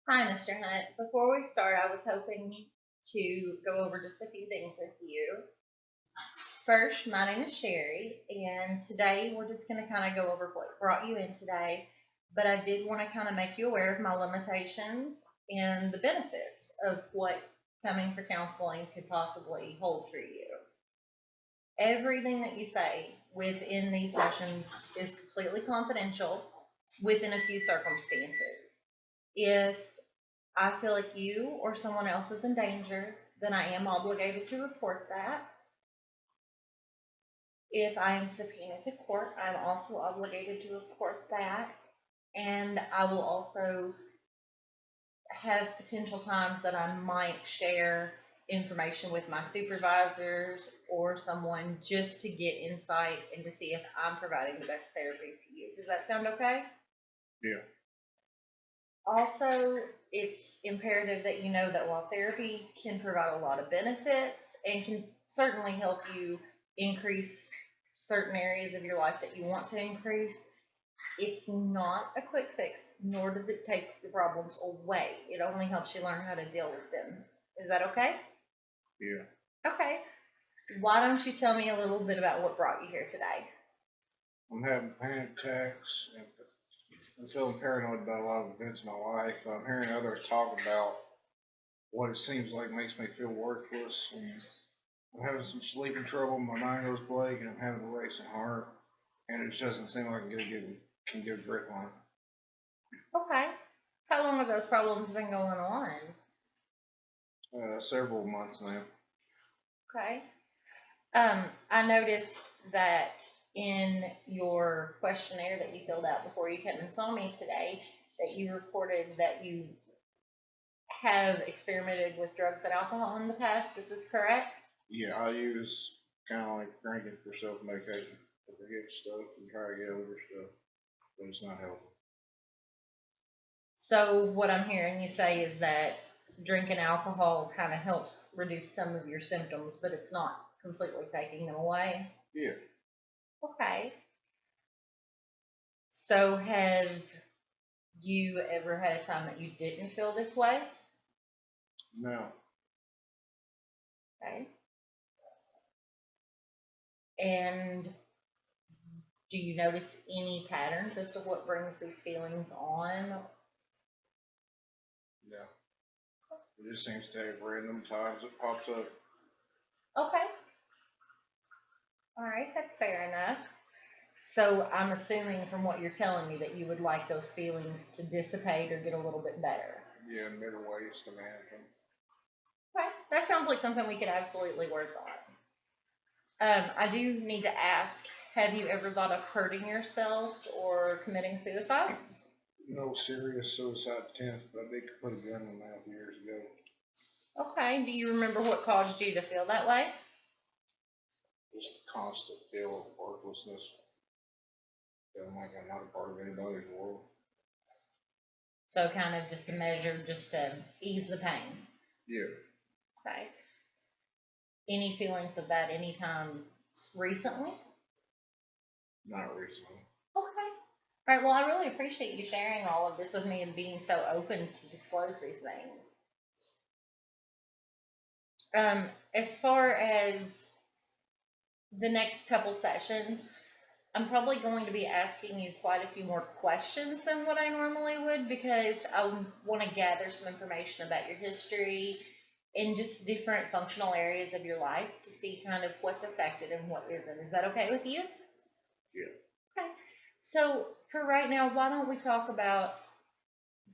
Hi, Mr. Hunt. Before we start, I was hoping to go over just a few things with you. First, my name is Sherry, and today we're just going to kind of go over what brought you in today. But I did want to kind of make you aware of my limitations and the benefits of what coming for counseling could possibly hold for you. Everything that you say within these sessions is completely confidential within a few circumstances. If I feel like you or someone else is in danger, then I am obligated to report that. If I am subpoenaed to court, I'm also obligated to report that. And I will also have potential times that I might share information with my supervisors or someone just to get insight and to see if I'm providing the best therapy for you. Does that sound okay? Yeah. Also, it's imperative that you know that while therapy can provide a lot of benefits and can certainly help you increase certain areas of your life that you want to increase, it's not a quick fix, nor does it take your problems away. It only helps you learn how to deal with them. Is that okay? Yeah. Okay. Why don't you tell me a little bit about what brought you here today? I'm having panic attacks and I'm feeling paranoid about a lot of events in my life. I'm hearing others talk about what it seems like makes me feel worthless. And I'm having some sleeping trouble. My mind goes blank and I'm having a racing heart. And it just doesn't seem like I can get a grip on Okay. How long have those problems been going on? it. Several months now. Okay. I noticed that in your questionnaire that you filled out before you came and saw me today, that you reported that you have experimented with drugs and alcohol in the past. Is this correct? Yeah, I use kind of like drinking for self medication to forget stuff and try to get over stuff, but it's not helping. So what I'm hearing you say is that drinking alcohol kind of helps reduce some of your symptoms, but it's not completely taking them away. Yeah. Okay. So have you ever had a time that you didn't feel this way? No. Okay. And do you notice any patterns as to what brings these feelings on? No. It just seems to have random times it pops up. Okay. All right, that's fair enough. So I'm assuming from what you're telling me that you would like those feelings to dissipate or get a little bit better. Yeah, middle ways to manage them. Okay, that sounds like something we could absolutely work on. I do need to ask, have you ever thought of hurting yourself or committing suicide? No serious suicide attempts, but I did put a gun in my mouth years ago. Okay, do you remember what caused you to feel that way? Just the constant feel of worthlessness. Feeling like I'm not a part of anybody's world. So kind of just a measure just to ease the pain. Yeah. Okay. Any feelings of that anytime recently? Not recently. Okay. All right. Well, I really appreciate you sharing all of this with me and being so open to disclose these things. As far as the next couple sessions, I'm probably going to be asking you quite a few more questions than what I normally would because I want to gather some information about your history and just different functional areas of your life to see kind of what's affected and what isn't. Is that okay with you? Yeah. Okay. So for right now, why don't we talk about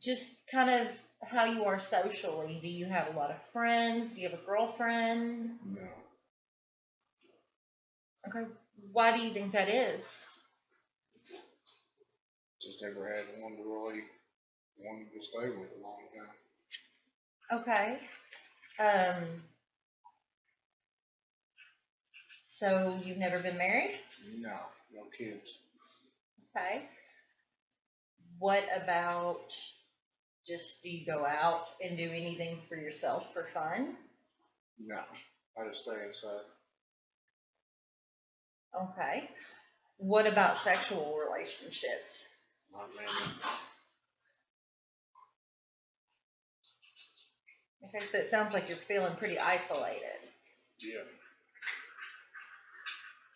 just kind of how you are socially? Do you have a lot of friends? Do you have a girlfriend? No. Okay. Why do you think that is? Just never had one to really wanted to stay with a long time. Okay. Um, so you've never been married? No. No kids. Okay. What about just do you go out and do anything for yourself for fun? No. I just stay inside. Okay. What about sexual relationships? Not many. Okay, so it sounds like you're feeling pretty isolated. Yeah.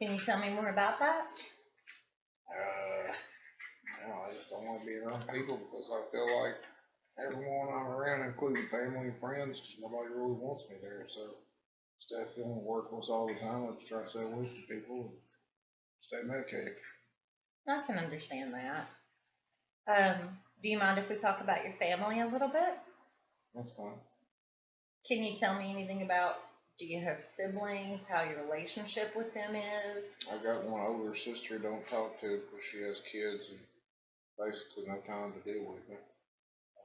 Can you tell me more about that? No, I just don't want to be around people because I feel like everyone I'm around, including family and friends, nobody really wants me there. So instead of feeling worthless all the time, I just try to stay away from people and stay medicated. I can understand that. Do you mind if we talk about your family a little bit? That's fine. Can you tell me anything about, do you have siblings, how your relationship with them is? I got one older sister I don't talk to because she has kids and basically no time to deal with me.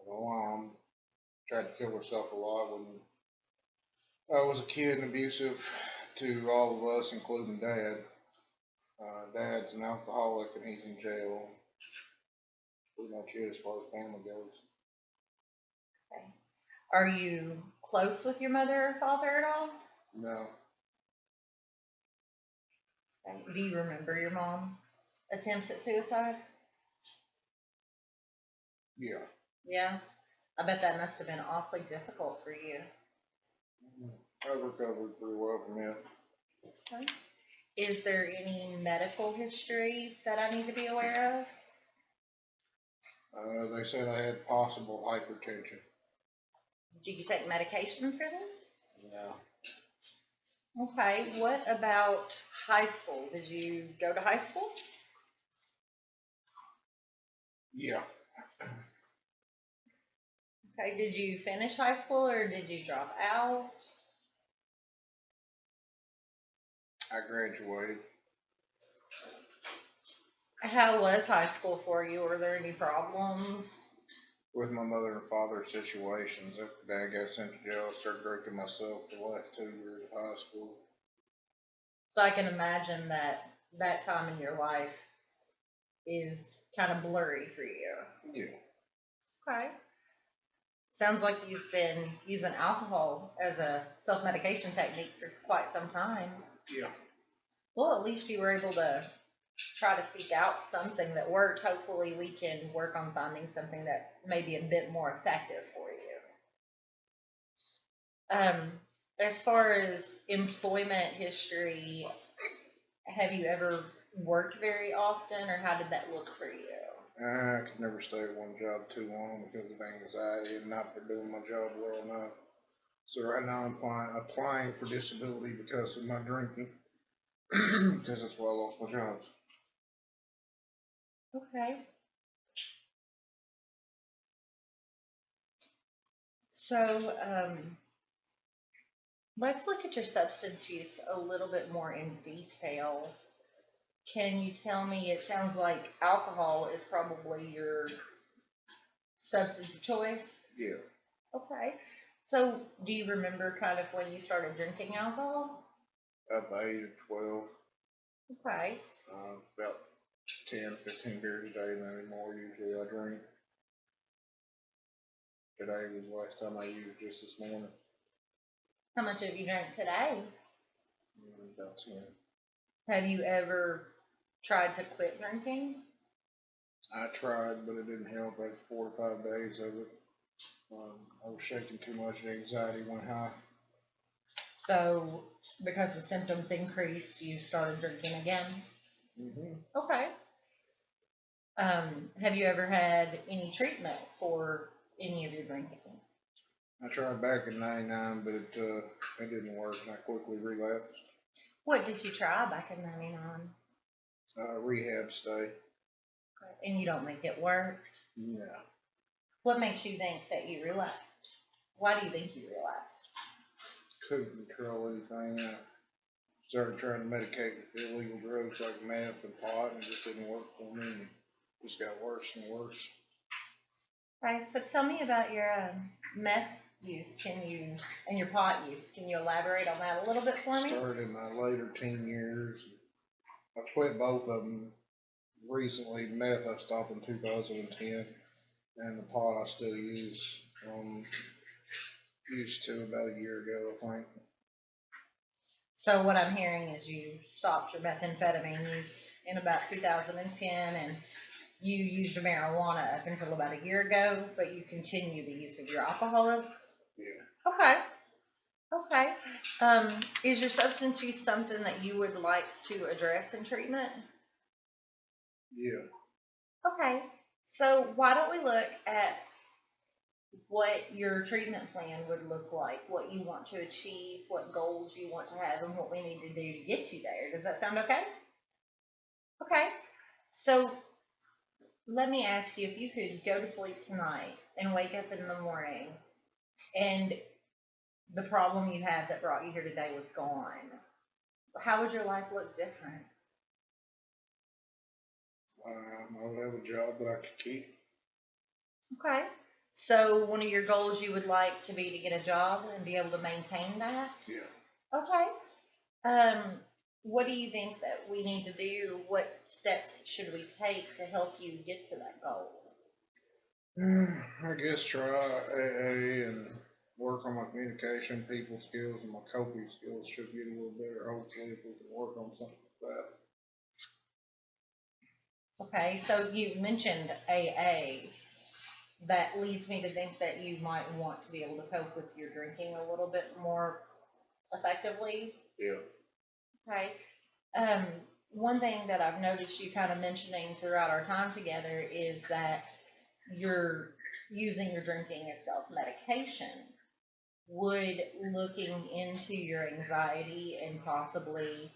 My mom tried to kill herself a lot when I was a kid and abusive to all of us, including Dad. Dad's an alcoholic and he's in jail. Pretty much it as far as family goes. Okay. Are you close with your mother or father at all? No. Okay. Do you remember your mom's attempts at suicide? Yeah. Yeah. I bet that must have been awfully difficult for you. I recovered pretty well from it. Okay. Is there any medical history that I need to be aware of? They said I had possible hypertension. Do you take medication for this? No. Okay. What about high school? Did you go to high school? Yeah. Okay. Did you finish high school or did you drop out? I graduated. How was high school for you? Were there any problems? With my mother and father's situations. After Dad got sent to jail, I started drinking myself for the last 2 years of high school. So I can imagine that that time in your life is kind of blurry for you. Yeah. Okay. Sounds like you've been using alcohol as a self-medication technique for quite some time. Yeah. Well, at least you were able to try to seek out something that worked. Hopefully we can work on finding something that may be a bit more effective for you. As far as employment history, have you ever worked very often, or how did that look for you? I could never stay at one job too long because of anxiety and not for doing my job well enough. So right now I'm applying for disability because of my drinking, because that's why I lost my jobs. Okay. So, let's look at your substance use a little bit more in detail. Can you tell me, it sounds like alcohol is probably your substance of choice? Yeah. Okay. So, do you remember kind of when you started drinking alcohol? At the age of 12, Okay. about 10, 15 beers a day, maybe more usually I drink. Today was the last time I used just this morning. How much have you drank today? About 10. Have you ever tried to quit drinking? I tried, but it didn't help. I had 4 to 5 days of it. I was shaking too much, and anxiety went high. So, because the symptoms increased, you started drinking again? Mm-hmm. Okay. Have you ever had any treatment for any of your drinking? I tried back in '99, but it didn't work, and I quickly relapsed. What did you try back in '99? Rehab stay. And you don't think it worked? No. What makes you think that you relapsed? Why do you think you relapsed? Couldn't control anything. I started trying to medicate with illegal drugs like meth and pot, and it just didn't work for me. And it just got worse and worse. Right, so tell me about your meth use, and your pot use. Can you elaborate on that a little bit for me? Started in my later teen years. I quit both of them recently. Meth I stopped in 2010, and the pot I still use. Used to about a year ago, I think. So what I'm hearing is you stopped your methamphetamine use in about 2010, and you used marijuana up until about a year ago, but you continue the use of your alcoholism? Yeah. Okay. Okay. Is your substance use something that you would like to address in treatment? Yeah. Okay. So why don't we look at what your treatment plan would look like, what you want to achieve, what goals you want to have, and what we need to do to get you there. Does that sound okay? Okay. So let me ask you, if you could go to sleep tonight and wake up in the morning and the problem you had that brought you here today was gone, how would your life look different? I would have a job that I could keep. Okay. So one of your goals you would like to be to get a job and be able to maintain that? Yeah. Okay. What do you think that we need to do? What steps should we take to help you get to that goal? I guess try AA and work on my communication, people skills, and my coping skills should get a little better. Hopefully, if we can work on something like that. Okay, so you mentioned AA. That leads me to think that you might want to be able to cope with your drinking a little bit more effectively. Yeah. Okay. One thing that I've noticed you kind of mentioning throughout our time together is that you're using your drinking as self-medication. Would looking into your anxiety and possibly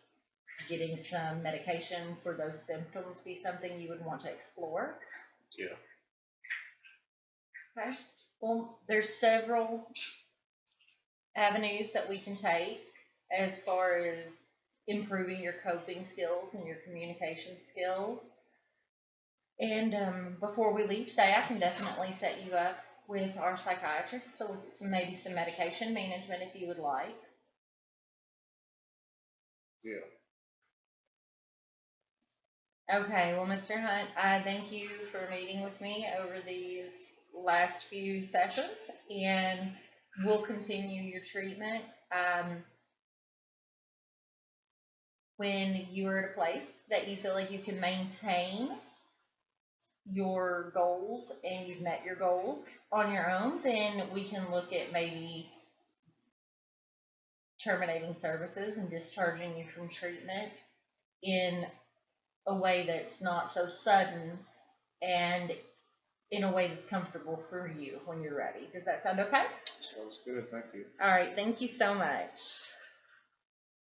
getting some medication for those symptoms be something you would want to explore? Yeah. Okay. Well, there's several avenues that we can take as far as improving your coping skills and your communication skills. And before we leave today, I can definitely set you up with our psychiatrist to look at maybe some medication management if you would like. Yeah. Okay, well, Mr. Hunt, I thank you for meeting with me over these last few sessions, and we'll continue your treatment. When you're at a place that you feel like you can maintain your goals and you've met your goals on your own, then we can look at maybe terminating services and discharging you from treatment in a way that's not so sudden and in a way that's comfortable for you when you're ready. Does that sound okay? Sounds good. Thank you. All right. Thank you so much.